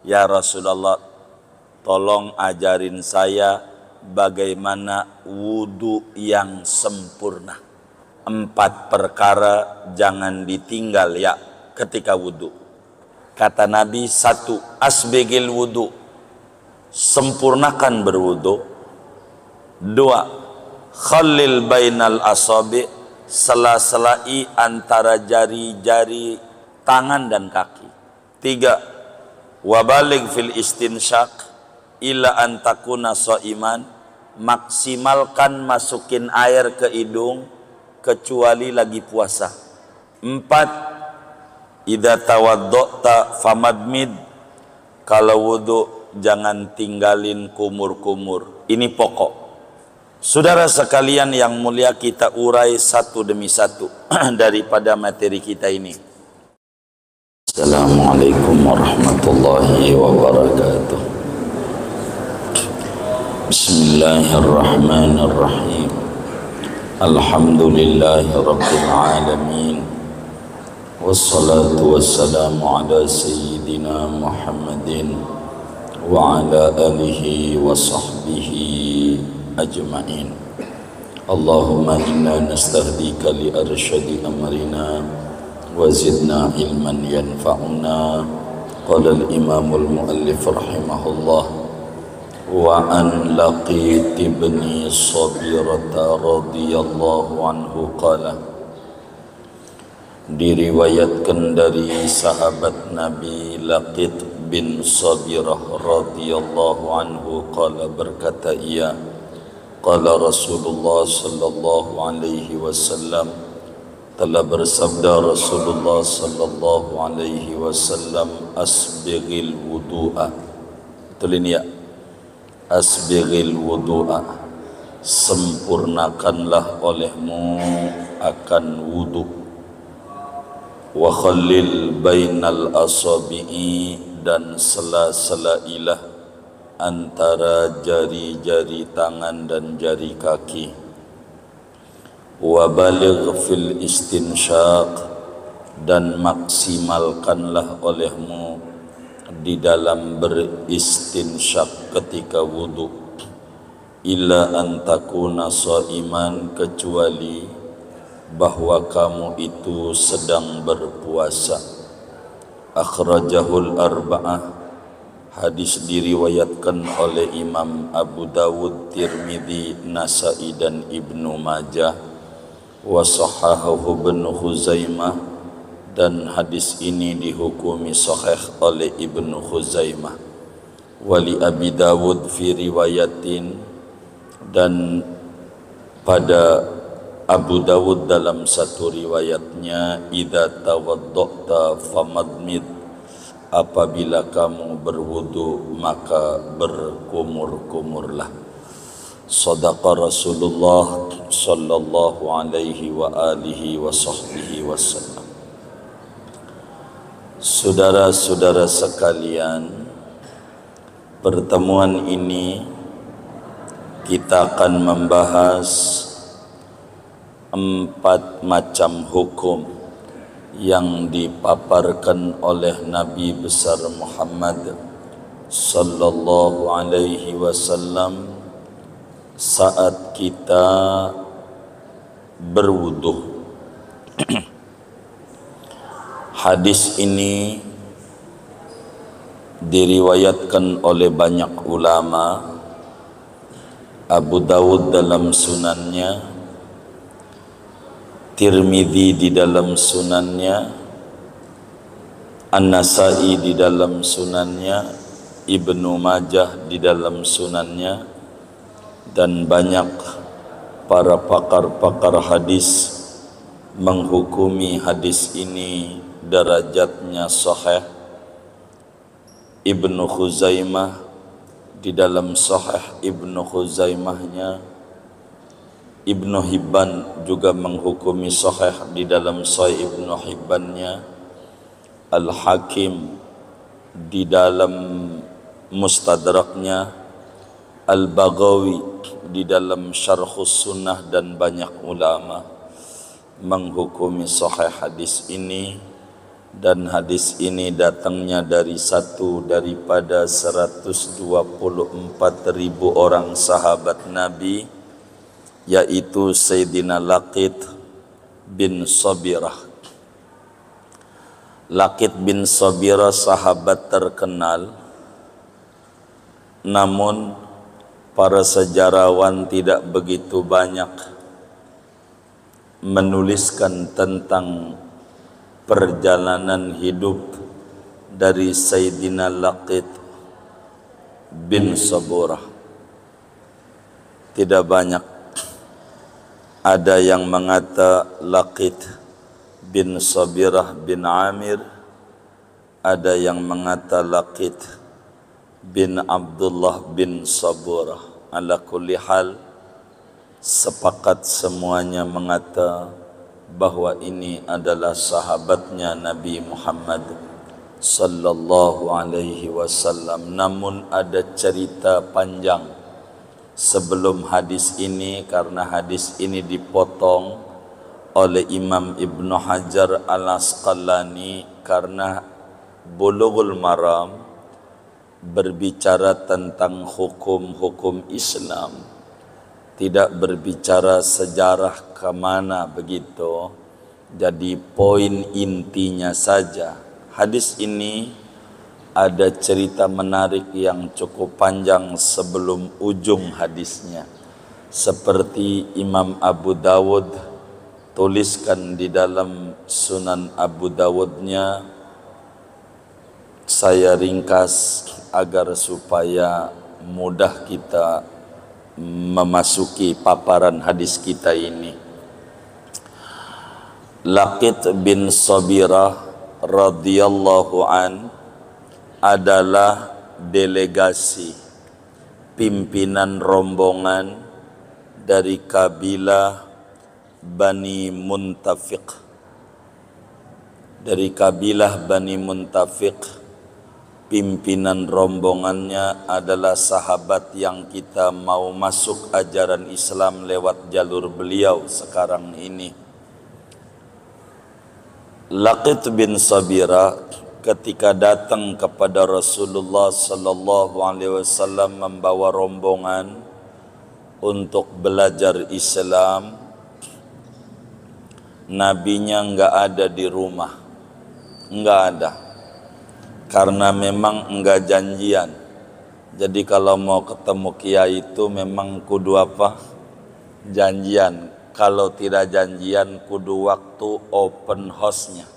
"Ya Rasulullah, tolong ajarin saya bagaimana wudu yang sempurna. 4 perkara jangan ditinggal ya ketika wudu." Kata Nabi, 1, asbigil wudu, sempurnakan berwudu. 2, khallil bainal asabi, sela-selai antara jari-jari tangan dan kaki. 3, wabalig fil istinsyaq ila antakuna so'iman, maksimalkan masukin air ke hidung kecuali lagi puasa. 4, idza tawaddata famadmid, kalau wudu jangan tinggalin kumur-kumur. Ini pokok. Saudara sekalian yang mulia, kita urai satu demi satu daripada materi kita ini. Assalamualaikum warahmatullahi wabarakatuh. Bismillahirrahmanirrahim. Alhamdulillahi rabbil alamin. Wassalatu wassalamu ala sayyidina Muhammadin wa ala alihi wa sahbihi ajma'in. Allahumma inna nastahdika li arsyadi amrina wa zidna ilman yanfa'una. Qala al-imamul muallif rahimahullah, wa an Laqit ibn Sabirata radhiyallahu anhu qala, diriwayatkan dari sahabat Nabi Laqit bin Sabirah radhiyallahu anhu qala, berkata ia, qala Rasulullah sallallahu alaihi wasallam, telah bersabda Rasulullah sallallahu alaihi wasallam, asbighil wudu'a, betul ini ya, asbighil wudu'a, sempurnakanlah olehmu akan wudu. Wa khallil bainal asabi'i, dan sela-selailah antara jari-jari tangan dan jari kaki. Wa baligh fil istinsyaq, dan maksimalkanlah olehmu di dalam beristinsyak ketika wudu. Illa antakuna shaiman, kecuali bahwa kamu itu sedang berpuasa. Akhrajahul arba'ah, hadis diriwayatkan oleh Imam Abu Dawud, Tirmidzi, Nasa'i dan Ibnu Majah. Wa sahahahu Ibnu Khuzaimah, dan hadis ini dihukumi sahih oleh Ibnu Khuzaimah. Wali Abi Dawud fi riwayatin, dan pada Abu Dawud dalam satu riwayatnya, idza tawaddata famadmid, apabila kamu berwudu maka berkumur-kumurlah. Sadaqa Rasulullah sallallahu alaihi wa alihi wa sahbihi wasallam. Saudara-saudara sekalian, pertemuan ini kita akan membahas 4 macam hukum yang dipaparkan oleh Nabi besar Muhammad sallallahu alaihi wasallam saat kita berwudu. Hadis ini diriwayatkan oleh banyak ulama. Abu Dawud dalam sunannya, Tirmidzi di dalam sunannya, An-Nasa'i di dalam sunannya, Ibnu Majah di dalam sunannya, dan banyak para pakar-pakar hadis menghukumi hadis ini derajatnya sahih. Ibnu Khuzaimah di dalam sahih Ibnu Khuzaimahnya, Ibnu Hibban juga menghukumi sahih di dalam sahih Ibnu Hibbannya, Al-Hakim di dalam Mustadraknya, Al-Baghawi di dalam Syarhus Sunnah, dan banyak ulama menghukumi sahih hadis ini dan hadis ini datangnya dari satu daripada 124.000 orang sahabat Nabi, yaitu Sayyidina Laqit bin Sabirah. Laqit bin Sabirah sahabat terkenal, namun para sejarawan tidak begitu banyak menuliskan tentang perjalanan hidup dari Sayyidina Laqit bin Sabirah. Tidak banyak. Ada yang mengata Laqit bin Sabirah bin Amir, ada yang mengata Laqit bin Abdullah bin Sabirah. Ala kulli hal, sepakat semuanya mengata bahwa ini adalah sahabatnya Nabi Muhammad sallallahu alaihi wasallam. Namun ada cerita panjang sebelum hadis ini, karena hadis ini dipotong oleh Imam Ibn Hajar Al-Asqalani karena Bulughul Maram berbicara tentang hukum-hukum Islam, tidak berbicara sejarah kemana begitu. Jadi poin intinya saja. Hadis ini ada cerita menarik yang cukup panjang sebelum ujung hadisnya. Seperti Imam Abu Dawud tuliskan di dalam Sunan Abu Dawudnya, saya ringkas agar supaya mudah kita memasuki paparan hadis kita ini. Laqit bin Sabirah radhiyallahu an adalah delegasi pimpinan rombongan dari kabilah Bani Muntafiq. Dari kabilah Bani Muntafiq, pimpinan rombongannya adalah sahabat yang kita mau masuk ajaran Islam lewat jalur beliau sekarang ini. Laqit bin Sabirah ketika datang kepada Rasulullah sallallahu alaihi wasallam membawa rombongan untuk belajar Islam, nabinya enggak ada di rumah. Enggak ada. Karena memang enggak janjian. Jadi kalau mau ketemu kiai itu memang kudu apa? Janjian. Kalau tidak janjian kudu waktu open house-nya.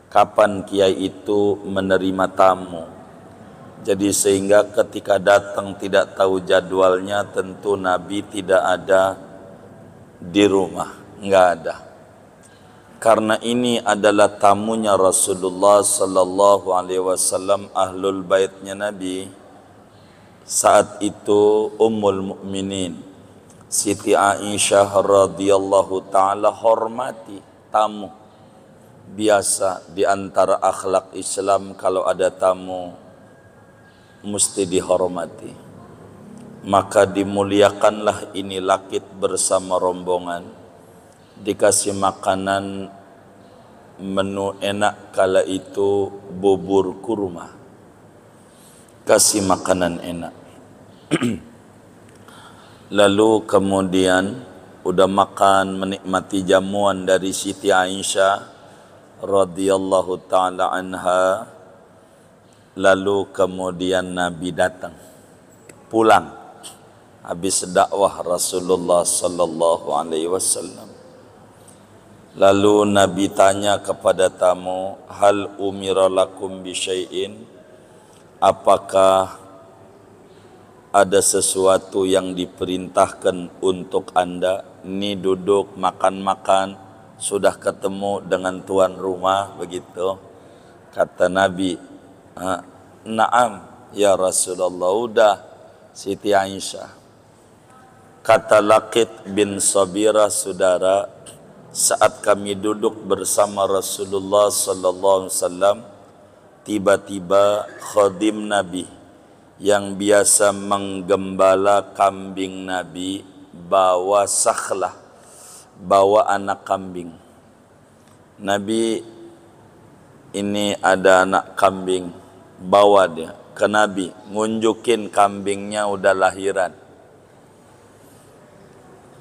Kapan kiai itu menerima tamu. Jadi sehingga ketika datang tidak tahu jadwalnya, tentu Nabi tidak ada di rumah. Enggak ada. Karena ini adalah tamunya Rasulullah sallallahu alaihi wasallam, ahlul baitnya Nabi. Saat itu Ummul Mukminin Siti Aisyah radhiyallahu taala hormati tamu. Biasa di antara akhlak Islam kalau ada tamu mesti dihormati. Maka dimuliakanlah ini Laqit bersama rombongan. Dikasih makanan menu enak kala itu bubur kurma. Kasih makanan enak. Lalu kemudian udah makan menikmati jamuan dari Siti Aisyah radhiyallahu taala anha. Lalu kemudian Nabi datang pulang habis dakwah Rasulullah sallallahu alaihi wasallam. Lalu Nabi tanya kepada tamu, hal umira lakum bi syai'in? Apakah ada sesuatu yang diperintahkan untuk anda? Ini duduk makan-makan, sudah ketemu dengan tuan rumah begitu. Kata Nabi, na'am ya Rasulullah. Udah Siti Aisyah. Kata Laqit bin Sabirah, saudara, saat kami duduk bersama Rasulullah sallallahu alaihi wasallam, tiba-tiba khadim Nabi yang biasa menggembala kambing Nabi bawa sakhlah, bawa anak kambing. Nabi ini ada anak kambing, bawa dia ke Nabi, ngunjukin kambingnya udah lahiran.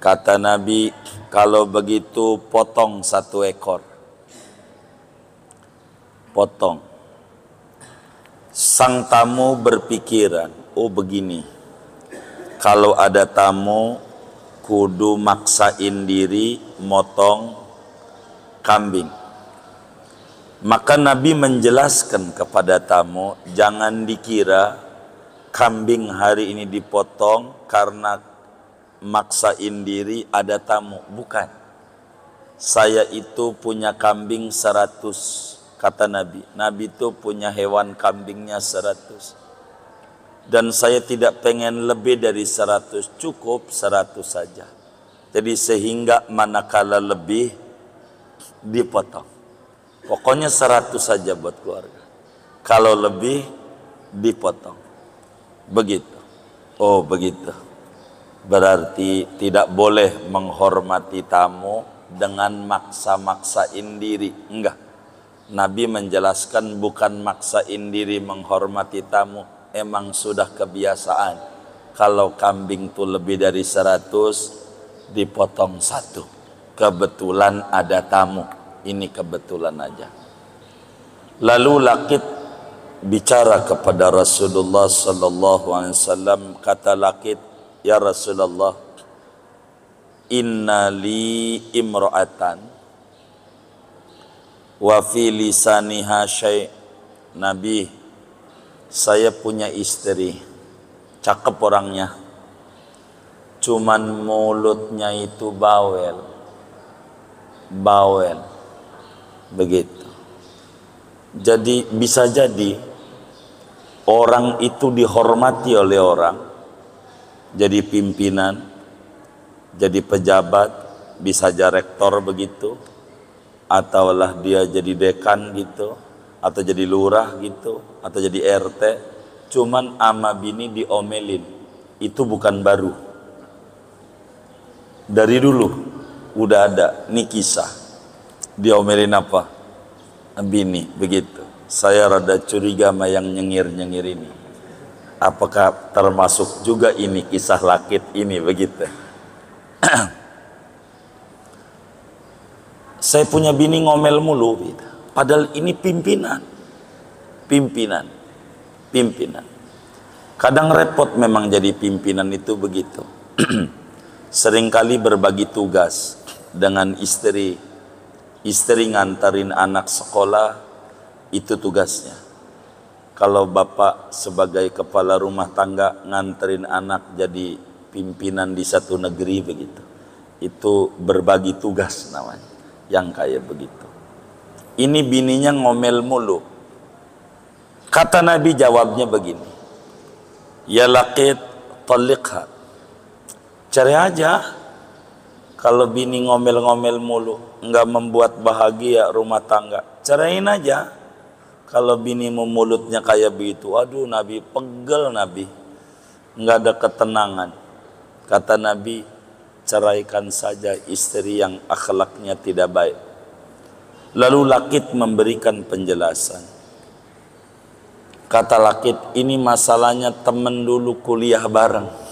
Kata Nabi, kalau begitu potong 1 ekor. Potong. Sang tamu berpikiran, oh begini, kalau ada tamu kudu maksain diri motong kambing. Maka Nabi menjelaskan kepada tamu, jangan dikira kambing hari ini dipotong karena maksain diri ada tamu. Bukan. Saya itu punya kambing 100, kata Nabi. Nabi itu punya hewan kambingnya 100. Dan saya tidak pengen lebih dari 100, cukup 100 saja. Jadi sehingga manakala lebih dipotong. Pokoknya 100 saja buat keluarga. Kalau lebih dipotong. Begitu. Oh begitu. Berarti tidak boleh menghormati tamu dengan maksa-maksain diri. Enggak. Nabi menjelaskan bukan maksain diri menghormati tamu. Emang sudah kebiasaan. Kalau kambing itu lebih dari 100, dipotong 1. Kebetulan ada tamu. Ini kebetulan aja. Lalu Laqit bicara kepada Rasulullah sallallahu alaihi wasallam, kata Laqit, ya Rasulullah, inna li imra'atan wa fi lisaniha syai'. Nabi, saya punya istri, cakep orangnya, cuman mulutnya itu bawel. Begitu. Jadi bisa jadi orang itu dihormati oleh orang, jadi pimpinan, jadi pejabat, bisa jadi rektor begitu, ataulah dia jadi dekan gitu, atau jadi lurah gitu, atau jadi RT, cuman ama bini diomelin. Itu bukan baru. Dari dulu udah ada, nih kisah. Diomelin apa? Bini, begitu. Saya rada curiga sama yang nyengir-nyengir ini. Apakah termasuk juga ini kisah Laqit ini begitu? Saya punya bini ngomel mulu gitu. Padahal ini pimpinan. Kadang repot memang jadi pimpinan itu begitu. Seringkali berbagi tugas dengan istri. Istri ngantarin anak sekolah, itu tugasnya. Kalau bapak sebagai kepala rumah tangga nganterin anak jadi pimpinan di satu negeri begitu, itu berbagi tugas namanya, yang kayak begitu. Ini bininya ngomel mulu. Kata Nabi jawabnya begini, ya Laqit talliqha, cerai aja. Kalau bini ngomel-ngomel mulu, enggak membuat bahagia rumah tangga, ceraiin aja. Kalau binimu mulutnya kayak begitu, aduh Nabi, pegel Nabi, enggak ada ketenangan. Kata Nabi, ceraikan saja istri yang akhlaknya tidak baik. Lalu Laqit memberikan penjelasan. Kata Laqit, ini masalahnya temen dulu kuliah bareng.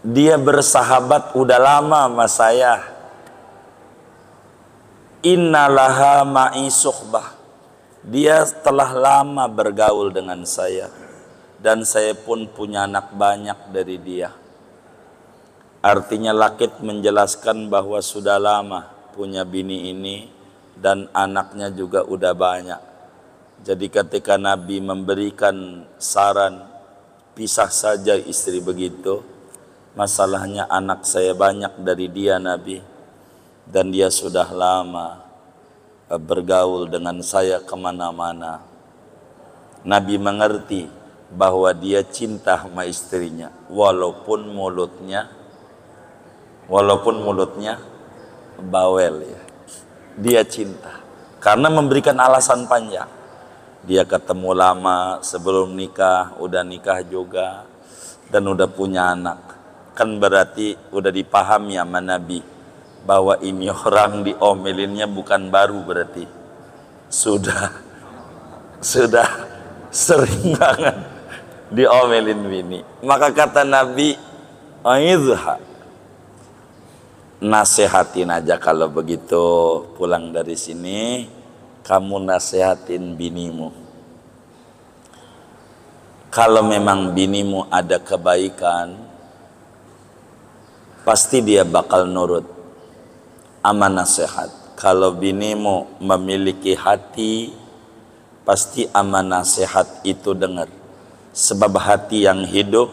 Dia bersahabat udah lama sama saya. Innalaha ma'i suhbah. Dia telah lama bergaul dengan saya. Dan saya pun punya anak banyak dari dia. Artinya Laqit menjelaskan bahwa sudah lama punya bini ini. Dan anaknya juga udah banyak. Jadi ketika Nabi memberikan saran, pisah saja istri begitu. Masalahnya anak saya banyak dari dia Nabi, dan dia sudah lama bergaul dengan saya kemana-mana. Nabi mengerti bahwa dia cinta sama istrinya, walaupun mulutnya bawel ya. Dia cinta karena memberikan alasan panjang. Dia ketemu lama sebelum nikah, udah nikah juga, dan udah punya anak. Kan berarti udah dipahami sama Nabi bahwa ini orang diomelinnya bukan baru berarti. sudah sering banget diomelin bini. Maka kata Nabi, aidha, nasehatin aja kalau begitu pulang dari sini, kamu nasehatin binimu. Kalau memang binimu ada kebaikan, pasti dia bakal nurut sama nasihat. Kalau binimu memiliki hati, pasti sama nasihat itu dengar. Sebab hati yang hidup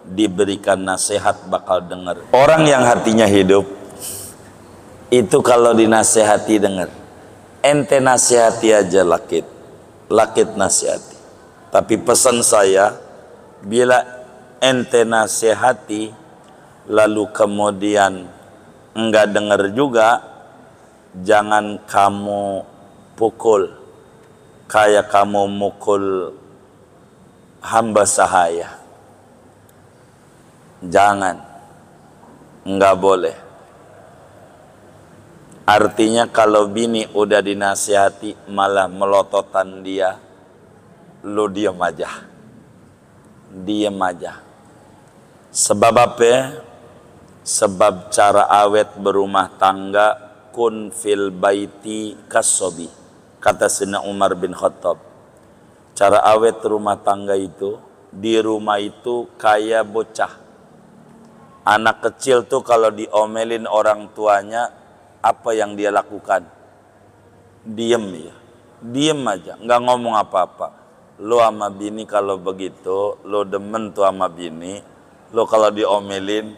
diberikan nasihat bakal dengar. Orang yang hatinya hidup itu kalau dinasehati dengar. Ente nasihati aja lakit nasihati. Tapi pesan saya, bila ente nasihati lalu kemudian enggak dengar juga, jangan kamu pukul kayak kamu mukul hamba sahaya. Jangan, enggak boleh. Artinya kalau bini udah dinasihati malah melototan dia, lu diam aja. Diam aja. Sebab apa? Sebab cara awet berumah tangga, kun fil baiti kasobi. Kata Sayyidina Umar bin Khattab, cara awet rumah tangga itu, di rumah itu kayak bocah. Anak kecil tuh kalau diomelin orang tuanya, apa yang dia lakukan? Diem ya, diem aja, nggak ngomong apa-apa. Lo sama bini kalau begitu, lo demen tuh sama bini, lo kalau diomelin,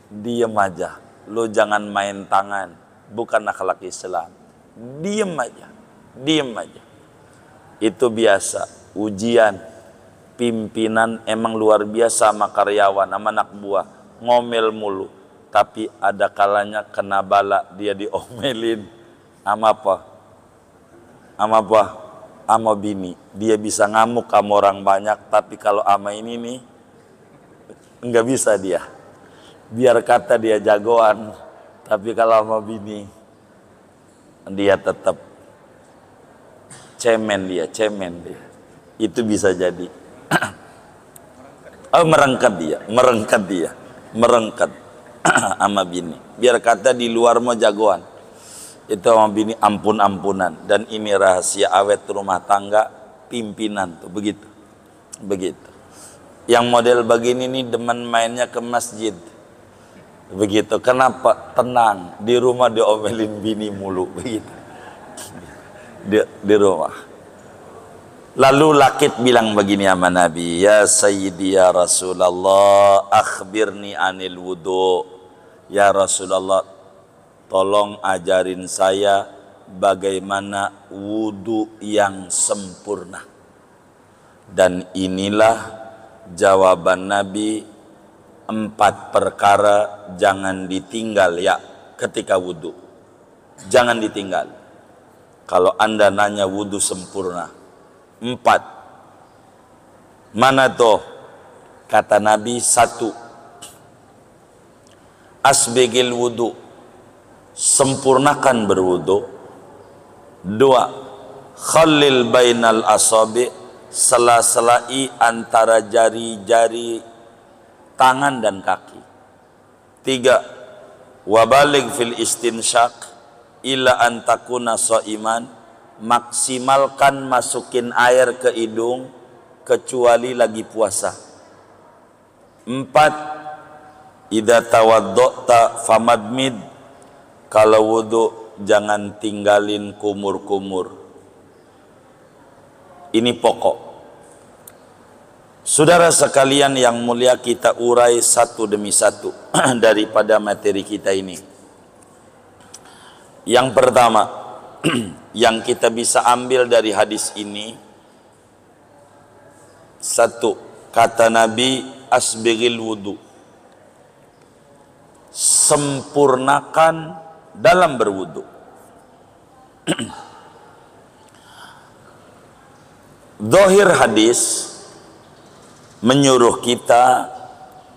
diem aja. Lo jangan main tangan, bukan akhlak Islam. Diem aja, diem aja. Itu biasa, ujian. Pimpinan emang luar biasa sama karyawan, sama anak buah, ngomel mulu. Tapi ada kalanya kena bala, dia diomelin sama apa? Sama apa? Sama bini. Dia bisa ngamuk sama orang banyak, tapi kalau sama ini nih enggak bisa dia. Biar kata dia jagoan, tapi kalau sama bini dia tetap cemen dia. Itu bisa jadi. Oh, merengkat dia. Sama bini. Biar kata di luar mau jagoan. Itu sama bini ampun-ampunan. Dan ini rahasia awet rumah tangga pimpinan tuh, begitu. Yang model begini nih demen mainnya ke masjid. Begitu. Kenapa? Tenang. Di rumah diomelin bini mulu, begitu. Di rumah. Lalu lakit bilang begini sama Nabi, ya Sayyidi ya Rasulullah, akhbirni anil wudu. Ya Rasulullah, tolong ajarin saya bagaimana wudu yang sempurna. Dan inilah jawaban Nabi, 4 perkara jangan ditinggal ya ketika wudu. Jangan ditinggal. Kalau Anda nanya wudu sempurna, 4. Mana tuh? Kata Nabi, 1. Asbigil wudu, sempurnakan berwudu. 2. Khalil bainal asabi, sela-selai antara jari-jari tangan dan kaki. 3. Wabalig fil istinsyak ila antakuna so'iman, maksimalkan masukin air ke hidung kecuali lagi puasa. 4. Idza tawaddata famadmid, kalau wudu jangan tinggalin kumur-kumur. Ini pokok. Saudara sekalian yang mulia, kita urai satu demi satu daripada materi kita ini. Yang pertama yang kita bisa ambil dari hadis ini, 1, kata Nabi, asbigil wudu, sempurnakan dalam berwudu. Zahir hadis menyuruh kita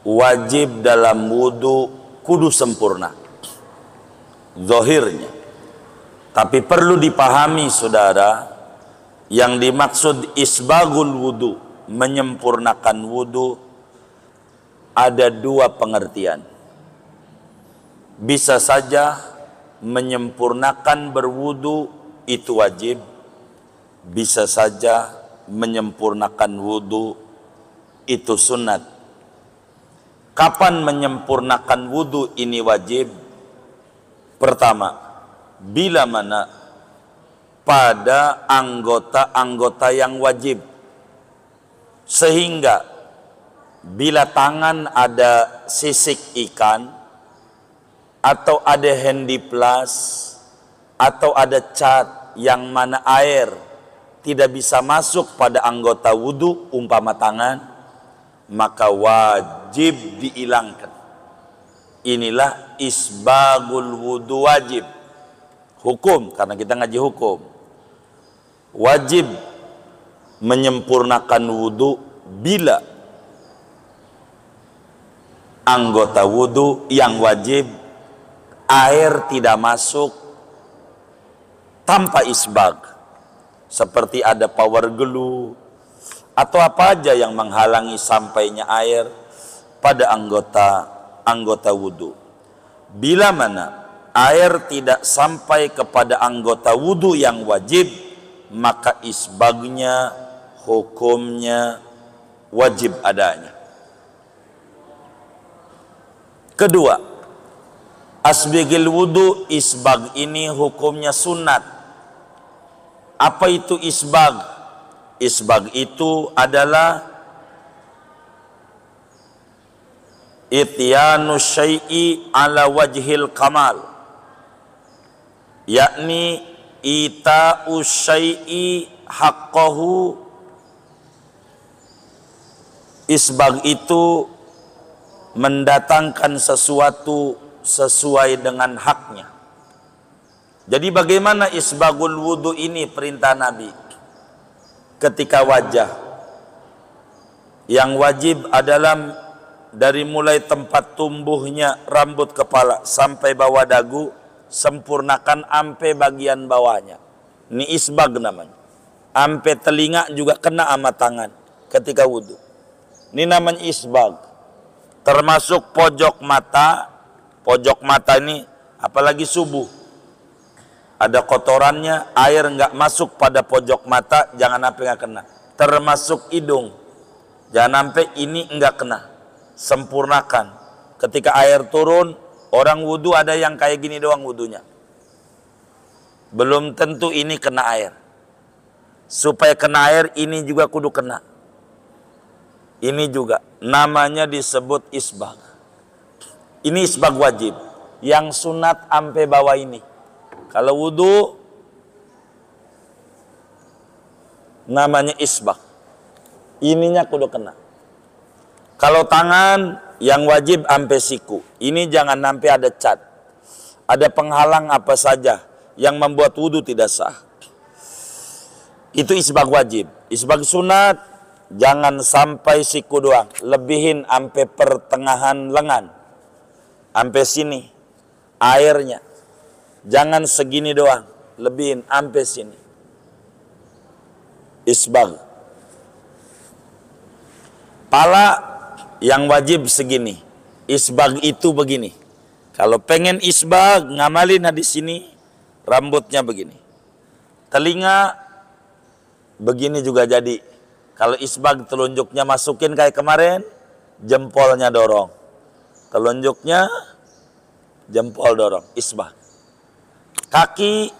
wajib dalam wudu kudu sempurna. Zahirnya. Tapi perlu dipahami saudara, yang dimaksud isbagul wudu, menyempurnakan wudu, ada dua pengertian. Bisa saja menyempurnakan berwudu itu wajib, bisa saja menyempurnakan wudu itu sunat. Kapan menyempurnakan wudu ini wajib? Pertama, bila mana pada anggota-anggota yang wajib, sehingga bila tangan ada sisik ikan, atau ada handy plus, atau ada cat yang mana air tidak bisa masuk pada anggota wudu, umpama tangan, maka wajib dihilangkan. Inilah isbagul wudu wajib. Hukum, karena kita ngaji hukum. Wajib menyempurnakan wudu bila anggota wudu yang wajib air tidak masuk tanpa isbag, seperti ada power glue atau apa aja yang menghalangi sampainya air pada anggota wudu. Bila mana air tidak sampai kepada anggota wudu yang wajib, maka isbagnya, hukumnya wajib adanya. Kedua, asbigil wudu, isbag ini hukumnya sunat. Apa itu isbag? Isbag itu adalah ityanu syai'i ala wajhil kamal, yakni ita'u syai'i haqqahu. Isbag itu mendatangkan sesuatu sesuai dengan haknya. Jadi bagaimana isbagul wudu ini perintah Nabi? Ketika wajah yang wajib adalah dari mulai tempat tumbuhnya rambut kepala sampai bawah dagu, sempurnakan ampe bagian bawahnya. Ini isbag namanya. Ampe telinga juga kena sama tangan ketika wudu. Ini namanya isbag. Termasuk pojok mata. Pojok mata ini apalagi subuh, ada kotorannya, air nggak masuk pada pojok mata, jangan sampai nggak kena. Termasuk hidung, jangan sampai ini nggak kena. Sempurnakan. Ketika air turun, orang wudu ada yang kayak gini doang wudunya, belum tentu ini kena air. Supaya kena air, ini juga kudu kena. Ini juga namanya disebut isbag. Ini isbag wajib. Yang sunat ampe bawah ini. Kalau wudu namanya isbag. Ininya kudu kena. Kalau tangan yang wajib ampe siku. Ini jangan sampai ada cat. Ada penghalang apa saja yang membuat wudu tidak sah. Itu isbag wajib. Isbag sunat jangan sampai siku doang. Lebihin ampe pertengahan lengan. Sampai sini airnya, jangan segini doang, lebihin sampai sini. Isbag. Pala yang wajib segini, isbag itu begini. Kalau pengen isbag, ngamalin di sini, rambutnya begini. Telinga begini juga jadi. Kalau isbag telunjuknya masukin kayak kemarin, jempolnya dorong. Telunjuknya jempol dorong, isbag. Kaki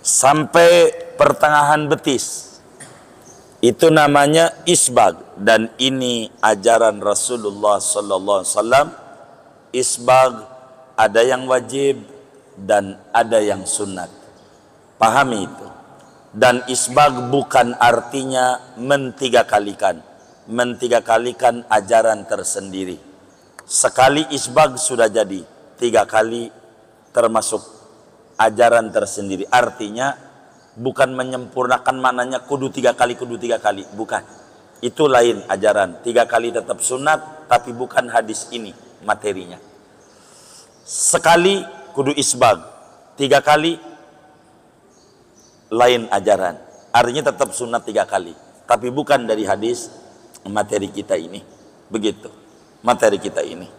sampai pertengahan betis, itu namanya isbag. Dan ini ajaran Rasulullah sallallahu alaihi wasallam. Isbag ada yang wajib dan ada yang sunat. Pahami itu. Dan isbag bukan artinya mentiga-kalikan. Mentiga-kalikan ajaran tersendiri. Sekali isbag sudah jadi, 3 kali termasuk ajaran tersendiri. Artinya bukan menyempurnakan mananya kudu 3 kali, bukan. Itu lain ajaran. 3 kali tetap sunat, tapi bukan hadis ini materinya. Sekali kudu isbag 3 kali, lain ajaran. Artinya tetap sunat 3 kali, tapi bukan dari hadis materi kita ini. Begitu materi kita ini.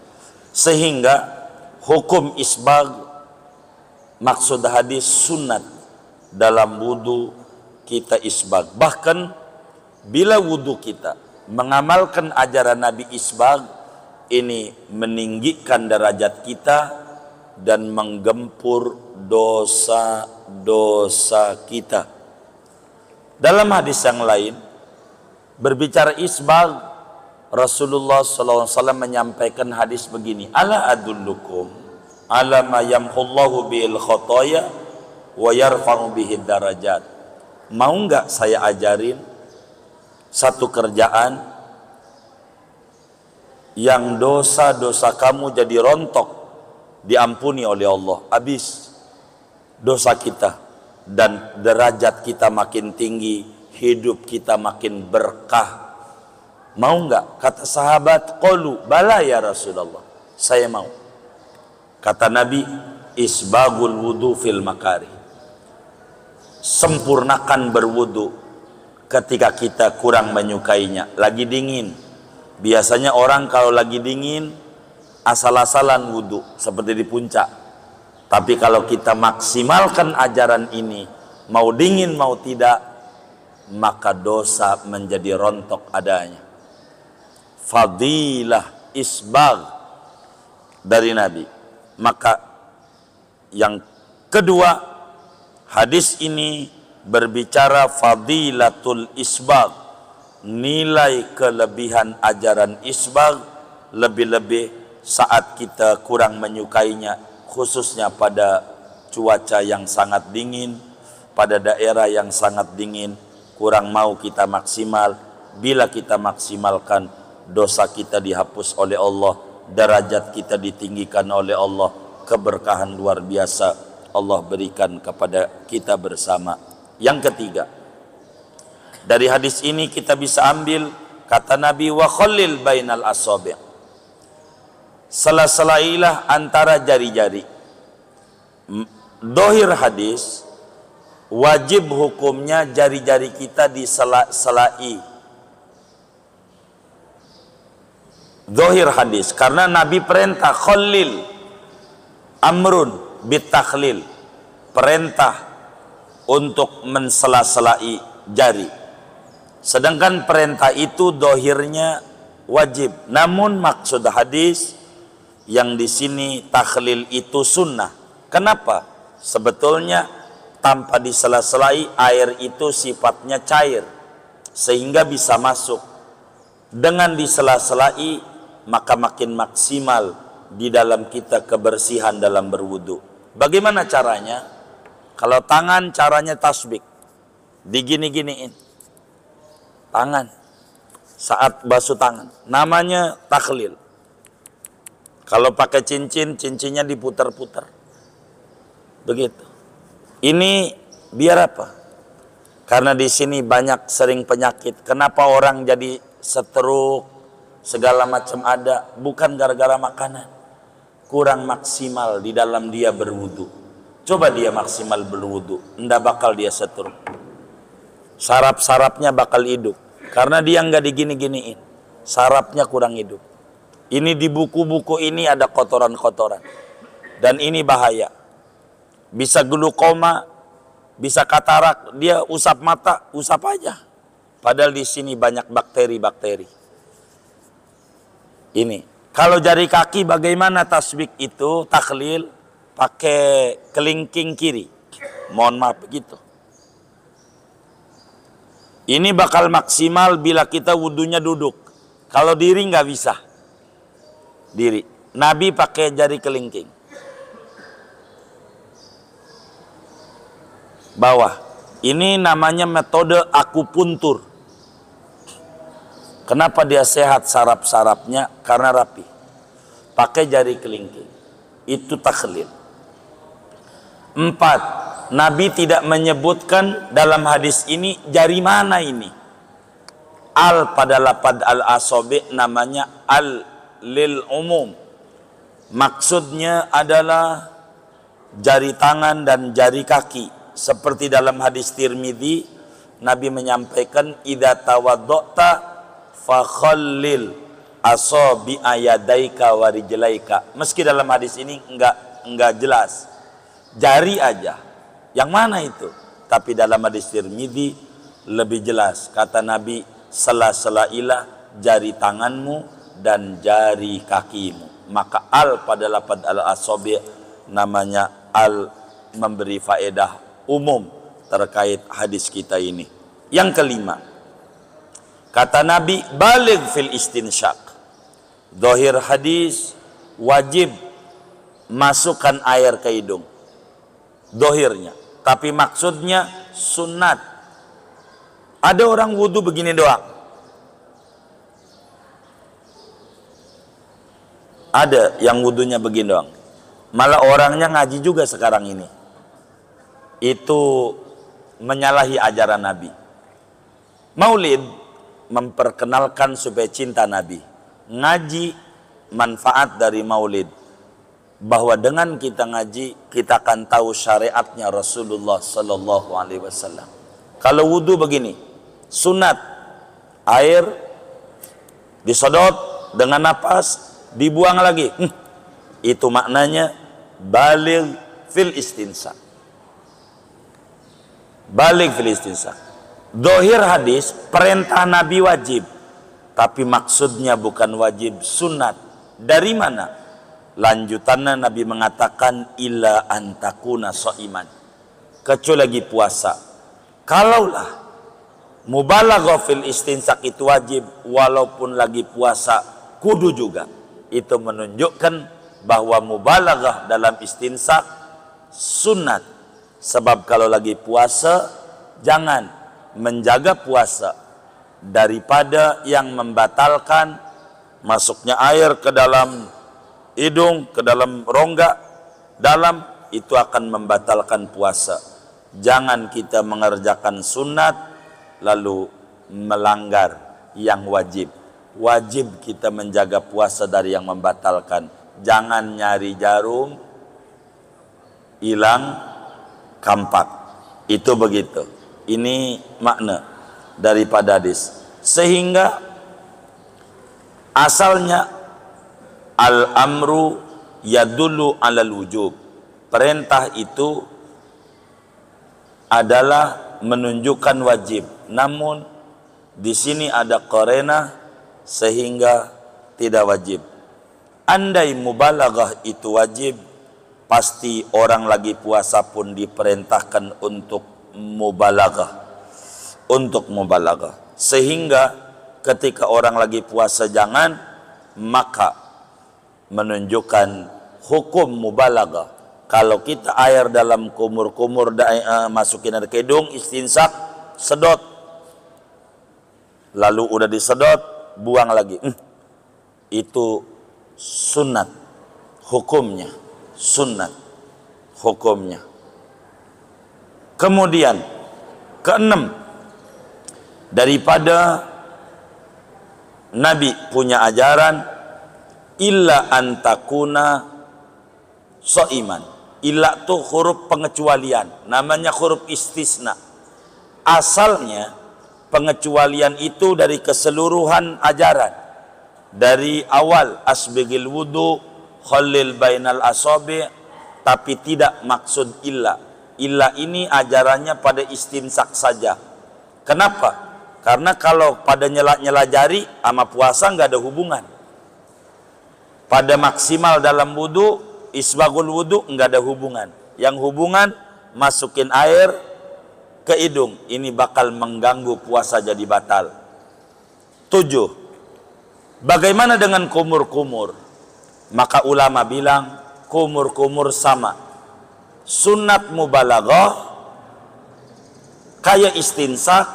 Sehingga hukum isbag, maksud hadis sunat dalam wudu kita isbag. Bahkan bila wudu kita mengamalkan ajaran Nabi isbag, ini meninggikan derajat kita dan menggempur dosa-dosa kita. Dalam hadis yang lain berbicara isbag, Rasulullah SAW menyampaikan hadis begini, ala adullukum ala ma yamhullahu bil khotoya wa yarfa'u bihid darajat. Mau enggak saya ajarin satu kerjaan yang dosa-dosa kamu jadi rontok, diampuni oleh Allah, habis dosa kita dan derajat kita makin tinggi, hidup kita makin berkah. Mau enggak? Kata sahabat, qalu bala ya Rasulullah, saya mau. Kata Nabi, isbagul wudu fil makari, sempurnakan berwudu ketika kita kurang menyukainya. Lagi dingin, biasanya orang kalau lagi dingin asal-asalan wudu seperti di puncak. Tapi kalau kita maksimalkan ajaran ini, mau dingin mau tidak, maka dosa menjadi rontok adanya. Fadilah isbag dari Nabi. Maka yang kedua, hadis ini berbicara fadilatul isbag, nilai kelebihan ajaran isbag, lebih-lebih saat kita kurang menyukainya, khususnya pada cuaca yang sangat dingin, pada daerah yang sangat dingin, kurang mau kita maksimal. Bila kita maksimalkan, dosa kita dihapus oleh Allah, derajat kita ditinggikan oleh Allah, keberkahan luar biasa Allah berikan kepada kita bersama. Yang ketiga, dari hadis ini kita bisa ambil kata Nabi, wa khallil bainal asabi', sela-selailah antara jari-jari. Dohir hadis, wajib hukumnya jari-jari kita disela-selai. Dohir hadis, karena Nabi perintah khallil, amrun bitakhlil, perintah untuk mensela-selai jari. Sedangkan perintah itu dohirnya wajib. Namun maksud hadis yang di sini takhlil itu sunnah. Kenapa? Sebetulnya tanpa disela-selai, air itu sifatnya cair sehingga bisa masuk. Dengan disela-selai, maka makin maksimal di dalam kita kebersihan dalam berwudu. Bagaimana caranya? Kalau tangan, caranya tasbik, digini-giniin tangan saat basuh tangan, namanya takhlil. Kalau pakai cincin, cincinnya diputar-putar, begitu. Ini biar apa? Karena di sini banyak sering penyakit. Kenapa orang jadi stroke, segala macam ada? Bukan gara-gara makanan, kurang maksimal di dalam dia berwudu. Coba dia maksimal berwudu, ndak bakal dia stroke. Saraf-sarafnya bakal hidup, karena dia nggak digini-giniin, sarafnya kurang hidup. Ini di buku-buku ini ada kotoran-kotoran, dan ini bahaya. Bisa glukoma, bisa katarak, dia usap mata, usap aja. Padahal di sini banyak bakteri-bakteri. Ini, kalau jari kaki bagaimana tasbik itu, takhlil, pakai kelingking kiri. Mohon maaf begitu. Ini bakal maksimal bila kita wudunya duduk. Kalau diri nggak bisa. Diri. Nabi pakai jari kelingking. Bawah. Ini namanya metode akupuntur. Kenapa dia sehat saraf-sarafnya? Karena rapi. Pakai jari kelingking. Itu takhlil. 4. Nabi tidak menyebutkan dalam hadis ini jari mana ini. Al pada lapad al-asobi namanya al lil umum. Maksudnya adalah jari tangan dan jari kaki. Seperti dalam hadis Tirmidzi, Nabi menyampaikan idza tawaddata fakhallil asabi ayadaika wa rijlaika. Meski dalam hadis ini enggak jelas, jari aja. Yang mana itu? Tapi dalam hadis Tirmidzi lebih jelas. Kata Nabi, sela-selailah jari tanganmu dan jari kakimu. Maka al pada lafaz al-asabi namanya al memberi faedah umum terkait hadis kita ini. Yang kelima, kata Nabi, baligh fil istinsyaq. Zahir hadis wajib masukkan air ke hidung. Zahirnya, tapi maksudnya sunat. Ada orang wudu begini doang. Ada yang wudunya begini doang. Malah orangnya ngaji juga sekarang ini. Itu menyalahi ajaran Nabi. Maulid memperkenalkan supaya cinta Nabi. Ngaji manfaat dari maulid. Bahwa dengan kita ngaji, kita akan tahu syariatnya Rasulullah Sallallahu Alaihi Wasallam. Kalau wudu begini, sunat, air disodot dengan napas, dibuang lagi. Itu maknanya baligh fil istinsa. Baligh fil istinsa. Zahir hadis perintah Nabi wajib, tapi maksudnya bukan wajib, sunat. Dari mana? Lanjutannya Nabi mengatakan illa antakuna shaiman, kecuali lagi puasa. Kalaulah mubalaghah fil istinsak itu wajib, walaupun lagi puasa kudu juga. Itu menunjukkan bahwa mubalaghah dalam istinsak sunat. Sebab kalau lagi puasa, jangan menjaga puasa daripada yang membatalkan masuknya air ke dalam hidung, ke dalam rongga dalam, itu akan membatalkan puasa. Jangan kita mengerjakan sunat lalu melanggar yang wajib. Wajib kita menjaga puasa dari yang membatalkan. Jangan nyari jarum hilang kampak. Itu begitu. Ini makna daripada hadis. Sehingga asalnya al-amru yadullu alal wujub. Perintah itu adalah menunjukkan wajib. Namun di sini ada qarinah sehingga tidak wajib. Andai mubalaghah itu wajib, pasti orang lagi puasa pun diperintahkan untuk mubalaghah. Untuk mubalaghah. Sehingga ketika orang lagi puasa jangan, maka menunjukkan hukum mubalaghah. Kalau kita air dalam kumur-kumur masukin ke hidung, istinsak, sedot. Lalu udah disedot, buang lagi. Itu sunat hukumnya. Sunat hukumnya. Kemudian keenam, daripada Nabi punya ajaran illa antakuna shaiman. Illa itu huruf pengecualian, namanya huruf istisna. Asalnya pengecualian itu dari keseluruhan ajaran. Dari awal asbigil wudu, khallil bainal asabi, tapi tidak maksud illa. Illa ini ajarannya pada istinsak saja. Kenapa? Karena kalau pada nyela-nyela jari sama puasa nggak ada hubungan. Pada maksimal dalam wudu, isbagul wudu nggak ada hubungan. Yang hubungan masukin air ke hidung, ini bakal mengganggu puasa jadi batal. 7. Bagaimana dengan kumur-kumur? Maka ulama bilang kumur-kumur sama. Sunat mubalaghah kayak istinsak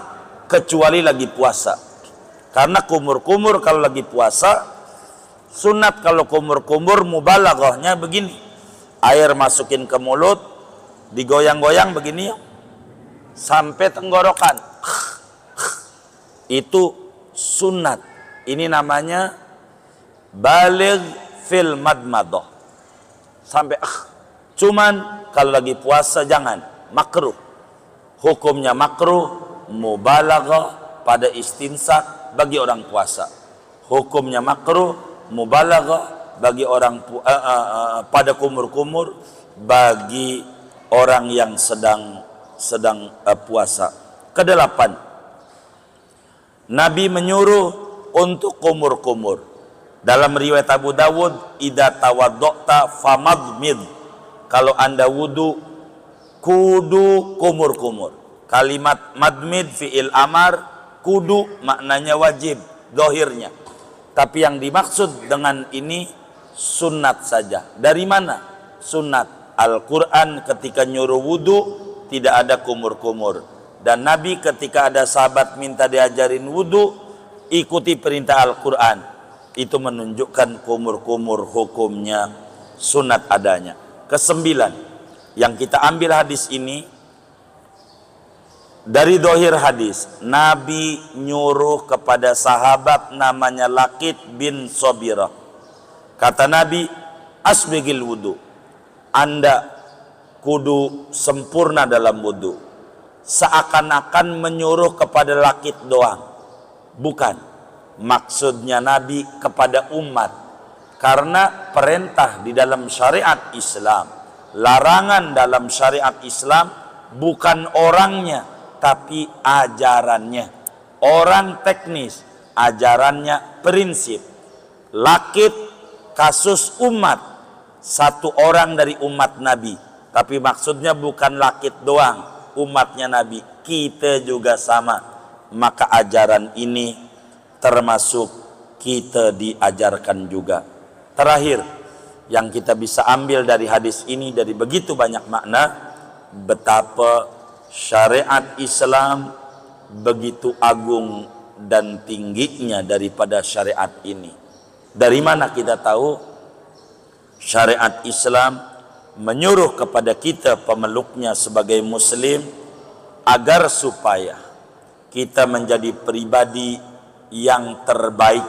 kecuali lagi puasa. Karena kumur-kumur kalau lagi puasa, sunat kalau kumur-kumur mubalaghahnya begini. Air masukin ke mulut, digoyang-goyang begini ya, sampai tenggorokan. Itu sunat. Ini namanya baligh fil madmadah. Sampai cuman kalau lagi puasa jangan, makruh. Hukumnya makruh, mubalaghah pada istinsak bagi orang puasa. Hukumnya makruh, mubalaghah bagi orang pada kumur-kumur bagi orang yang sedang puasa. Kedelapan, Nabi menyuruh untuk kumur-kumur. Dalam riwayat Abu Dawud, idza tawadda'ta famadmid. Kalau Anda wudu, kudu kumur-kumur. Kalimat madmid fi'il amar, kudu maknanya wajib, zahirnya. Tapi yang dimaksud dengan ini sunat saja. Dari mana? Sunat. Al-Quran ketika nyuruh wudu tidak ada kumur-kumur. Dan Nabi ketika ada sahabat minta diajarin wudu, ikuti perintah Al-Quran. Itu menunjukkan kumur-kumur hukumnya sunat adanya. Kesembilan, yang kita ambil hadis ini dari dohir hadis, Nabi nyuruh kepada sahabat namanya Laqit bin Sabirah. Kata Nabi, asbigil wudu, Anda kudu sempurna dalam wudu. Seakan-akan menyuruh kepada Laqit doang. Bukan, maksudnya Nabi kepada umat. Karena perintah di dalam syariat Islam, larangan dalam syariat Islam bukan orangnya, tapi ajarannya. Orang teknis, ajarannya prinsip. Laqit kasus umat, satu orang dari umat Nabi, tapi maksudnya bukan Laqit doang, umatnya Nabi, kita juga sama. Maka ajaran ini termasuk kita diajarkan juga. Terakhir yang kita bisa ambil dari hadis ini, dari begitu banyak makna, betapa syariat Islam begitu agung dan tingginya daripada syariat ini. Dari mana kita tahu? Syariat Islam menyuruh kepada kita pemeluknya sebagai muslim agar supaya kita menjadi pribadi yang terbaik,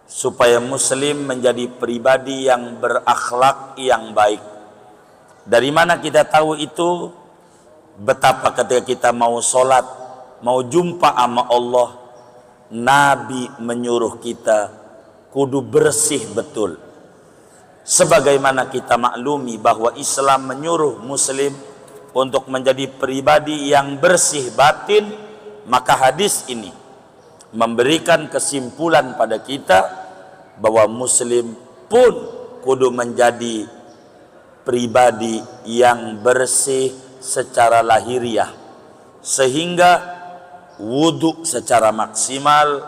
supaya muslim menjadi pribadi yang berakhlak yang baik. Dari mana kita tahu itu? Betapa ketika kita mau sholat, mau jumpa sama Allah, Nabi menyuruh kita kudu bersih betul. Sebagaimana kita maklumi bahwa Islam menyuruh muslim untuk menjadi pribadi yang bersih batin, maka hadis ini memberikan kesimpulan pada kita bahwa muslim pun kudu menjadi pribadi yang bersih secara lahiriah, sehingga wudu secara maksimal,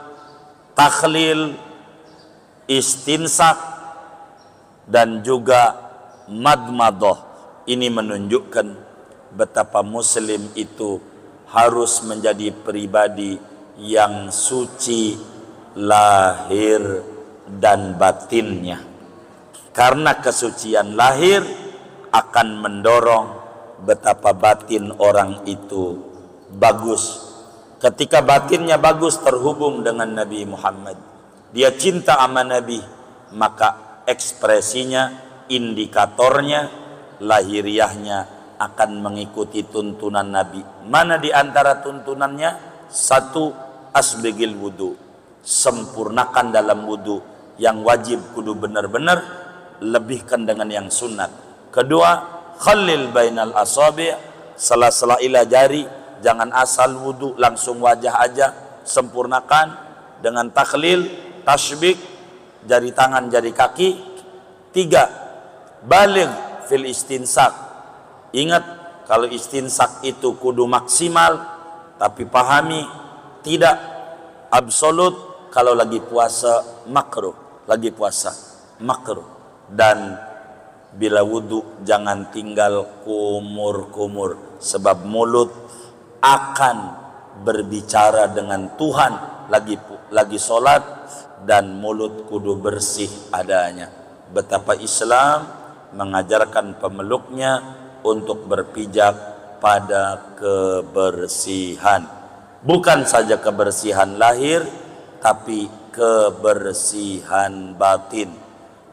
takhlil, istinsak, dan juga madmadah. Ini menunjukkan betapa muslim itu harus menjadi pribadi yang suci lahir dan batinnya. Karena kesucian lahir akan mendorong betapa batin orang itu bagus. Ketika batinnya bagus, terhubung dengan Nabi Muhammad, dia cinta sama Nabi, maka ekspresinya, indikatornya, lahiriahnya akan mengikuti tuntunan Nabi. Mana di antara tuntunannya? Satu, asbigil wudu, sempurnakan dalam wudu. Yang wajib kudu benar-benar, lebihkan dengan yang sunat. Kedua, khallil bainal asabi', sela-sela ila jari, jangan asal wudu langsung wajah aja, sempurnakan dengan takhlil, tasbik, jari tangan, jari kaki. Tiga, baligh fil istinsak. Ingat, kalau istinsak itu kudu maksimal, tapi pahami tidak absolut. Kalau lagi puasa makruh, lagi puasa makruh. Dan bila wudu jangan tinggal kumur-kumur, sebab mulut akan berbicara dengan Tuhan lagi sholat, dan mulut kudu bersih adanya. Betapa Islam mengajarkan pemeluknya untuk berpijak pada kebersihan. Bukan saja kebersihan lahir, tapi kebersihan batin.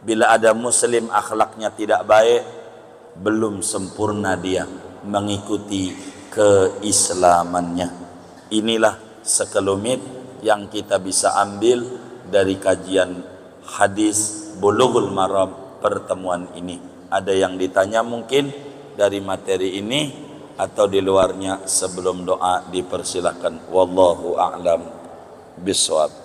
Bila ada muslim akhlaknya tidak baik, belum sempurna dia mengikuti keislamannya. Inilah sekelumit yang kita bisa ambil dari kajian hadis Bulughul Maram pertemuan ini. Ada yang ditanya mungkin dari materi ini atau di luarnya? Sebelum doa dipersilakan. Wallahu a'lam bishawab.